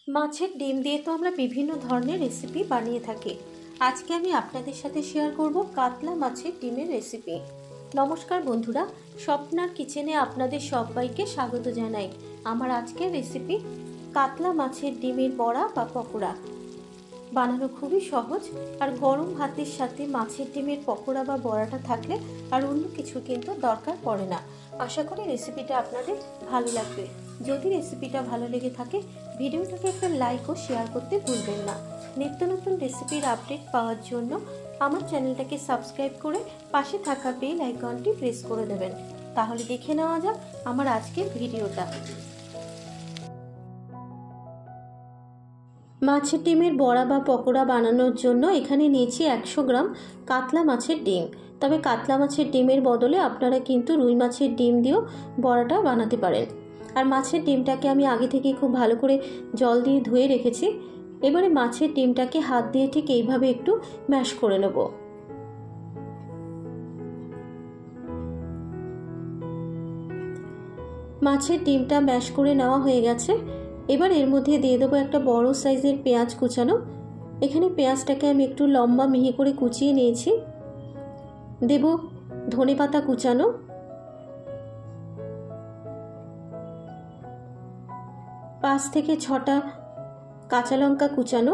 মাছের ডিম দিয়ে তো আমরা বিভিন্ন ধরনের রেসিপি বানিয়ে থাকি। আজকে আমি আপনাদের সাথে শেয়ার করব কাতলা মাছের ডিমের রেসিপি। নমস্কার বন্ধুরা, স্বপ্নার কিচেনে আপনাদের সবাইকে স্বাগত জানাই। আমার আজকের রেসিপি কাতলা মাছের ডিমের বড়া বা পকোড়া। বানানো খুবই সহজ, আর গরম ভাতের সাথে মাছের ডিমের পকোড়া বা বড়াটা থাকলে আর অন্য কিছু কিন্তু দরকার পড়ে না। আশা করি রেসিপিটা আপনাদের ভালো লাগবে। যদি রেসিপিটা ভালো লেগে থাকে ভিডিওটাকে একটা লাইক ও শেয়ার করতে ভুলবেন না। নিত্য নতুন রেসিপির আপডেট পাওয়ার জন্য আমার চ্যানেলটাকে সাবস্ক্রাইব করে পাশে থাকা বেল আইকনটি প্রেস করে দেবেন। তাহলে দেখে নেওয়া যাক আমার আজকের ভিডিওটা। মাছের ডিমের বড়া বা পকোড়া বানানোর জন্য এখানে নিয়েছি 100 গ্রাম কাতলা মাছের ডিম। তবে কাতলা মাছের ডিমের বদলে আপনারা কিন্তু রুই মাছের ডিম দিয়েও বড়াটা বানাতে পারেন। আর মাছের ডিমটাকে আমি আগে থেকে খুব ভালো করে জল দিয়ে ধুয়ে রেখেছি। এবারে মাছের ডিমটাকে হাত দিয়ে ঠিক এইভাবে একটু ম্যাশ করে নেব। মাছের ডিমটা ম্যাশ করে নেওয়া হয়ে গেছে। এবার এর মধ্যে দিয়ে দেবো একটা বড় সাইজের পেঁয়াজ কুচানো। এখানে পেঁয়াজটাকে আমি একটু লম্বা মিহি করে কুচিয়ে নিয়েছি। দেব ধনেপাতা কুচানো, 5 থেকে 6টা কাঁচা লঙ্কা কুচানো,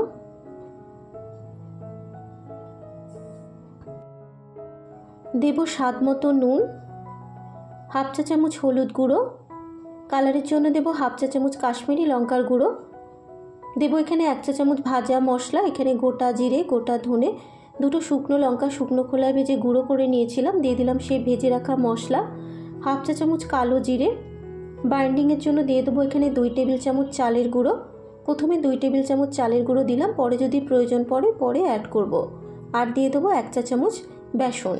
দেব স্বাদ মতো নুন, হাফ চা চামচ হলুদ গুঁড়ো, কালারের জন্য দেব হাফ চা চামচ কাশ্মীরি লঙ্কার গুঁড়ো, দেব এখানে 1 চা চামচ ভাজা মশলা। এখানে গোটা জিরে, গোটা ধনে, 2টো শুকনো লঙ্কা শুকনো খোলায় ভেজে গুঁড়ো করে নিয়েছিলাম, দিয়ে দিলাম সেই ভেজে রাখা মশলা, হাফ চা চামচ কালো জিরে। বাইন্ডিংয়ের জন্য দিয়ে দেবো এখানে 2 টেবিল চামচ চালের গুঁড়ো। প্রথমে 2 টেবিল চামচ চালের গুঁড়ো দিলাম, পরে যদি প্রয়োজন পড়ে পরে অ্যাড করব। আর দিয়ে দেবো 1 চা চামচ বেসন।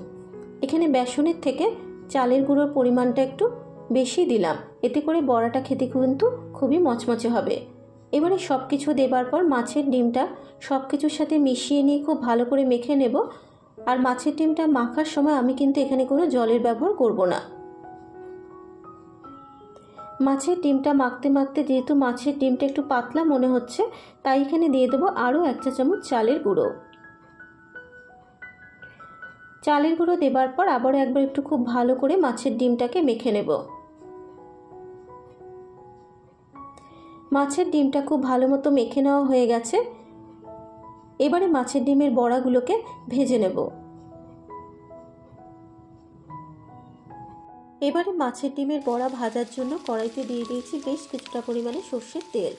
এখানে বেসনের থেকে চালের গুঁড়োর পরিমাণটা একটু বেশি দিলাম, এতে করে বড়াটা খেতে কিন্তু খুবই মচমচে হবে। এবারে সব কিছু দেবার পর মাছের ডিমটা সব কিছুর সাথে মিশিয়ে নিয়ে খুব ভালো করে মেখে নেব। আর মাছের ডিমটা মাখার সময় আমি কিন্তু এখানে কোনো জলের ব্যবহার করব না। মাছের ডিমটা মাখতে মাখতে যেহেতু মাছের ডিমটা একটু পাতলা মনে হচ্ছে, তাই এখানে দিয়ে দেবো আরও 1 চা চামচ চালের গুঁড়ো। চালের গুঁড়ো দেবার পর আবারও একবার একটু খুব ভালো করে মাছের ডিমটাকে মেখে নেব। মাছের ডিমটা খুব ভালো মতো মেখে নেওয়া হয়ে গেছে। এবারে মাছের ডিমের বড়াগুলোকে ভেজে নেব। এবারে মাছের ডিমের বড়া ভাজার জন্য কড়াইতে দিয়ে দিয়েছি বেশ কিছুটা পরিমাণে সর্ষের তেল।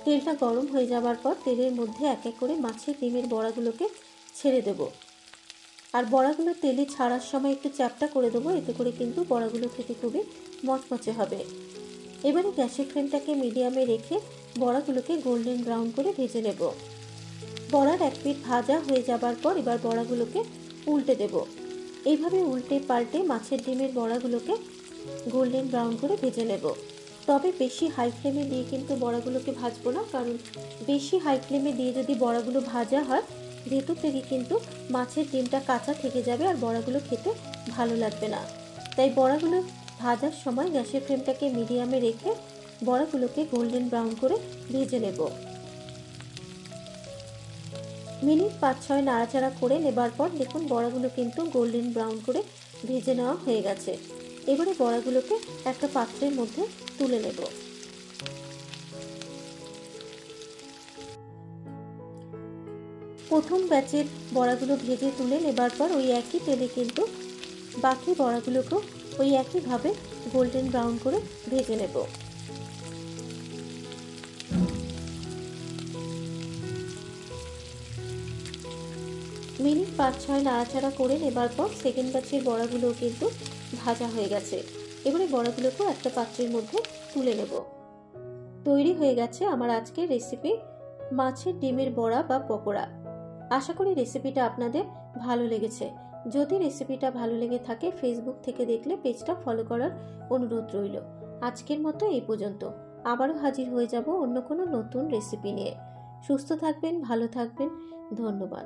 তেলটা গরম হয়ে যাবার পর তেলের মধ্যে এক এক করে মাছের ডিমের বড়াগুলোকে ছেড়ে দেব। আর বড়াগুলো তেলে ছাড়ার সময় একটু চ্যাপটা করে দেবো, এতে করে কিন্তু বড়াগুলো খেতে খুবই মচমচে হবে। এবারে গ্যাসের ফ্লেমটাকে মিডিয়ামে রেখে বড়াগুলোকে গোল্ডেন ব্রাউন করে ভেজে নেব। বড়ার এক পিঠ ভাজা হয়ে যাবার পর এবার বড়াগুলোকে উল্টে দেব। এইভাবে উল্টে পাল্টে মাছের ডিমের বড়াগুলোকে গোল্ডেন ব্রাউন করে ভেজে নেব। তবে বেশি হাই ফ্লেমে দিয়ে কিন্তু বড়াগুলোকে ভাজবো না, কারণ বেশি হাই ফ্লেমে দিয়ে যদি বড়াগুলো ভাজা হয় ভেতর থেকে কিন্তু মাছের ডিমটা কাঁচা থেকে যাবে আর বড়াগুলো খেতে ভালো লাগবে না। তাই বড়াগুলো ভাজার সময় গ্যাসের ফ্লেমটাকে মিডিয়ামে রেখে বড়াগুলোকে গোল্ডেন ব্রাউন করে ভেজে নেব। মিনিট 5-6 নাড়াচাড়া করে নেবার পর দেখুন বড়াগুলো কিন্তু গোল্ডেন ব্রাউন করে ভেজে নেওয়া হয়ে গেছে। এবারে বড়াগুলোকে একটা পাত্রের মধ্যে তুলে নেব। প্রথম ব্যাচের বড়াগুলো ভেজে তুলে নেবার পর ওই একই তেলে কিন্তু বাকি বড়াগুলোকেও ওই একইভাবে গোল্ডেন ব্রাউন করে ভেজে নেব। মিনিট 5-6 নাড়াচাড়া করে নেবার পর সেকেন্ড ব্যাচের বড়াগুলোও কিন্তু ভাজা হয়ে গেছে। এবারে বড়াগুলোকেও একটা পাত্রের মধ্যে তুলে নেব। তৈরি হয়ে গেছে আমার আজকের রেসিপি মাছের ডিমের বড়া বা পকোড়া। আশা করি রেসিপিটা আপনাদের ভালো লেগেছে। যদি রেসিপিটা ভালো লেগে থাকে ফেসবুক থেকে দেখলে পেজটা ফলো করার অনুরোধ রইল। আজকের মতো এই পর্যন্ত। আবারও হাজির হয়ে যাব অন্য কোনো নতুন রেসিপি নিয়ে। সুস্থ থাকবেন, ভালো থাকবেন। ধন্যবাদ।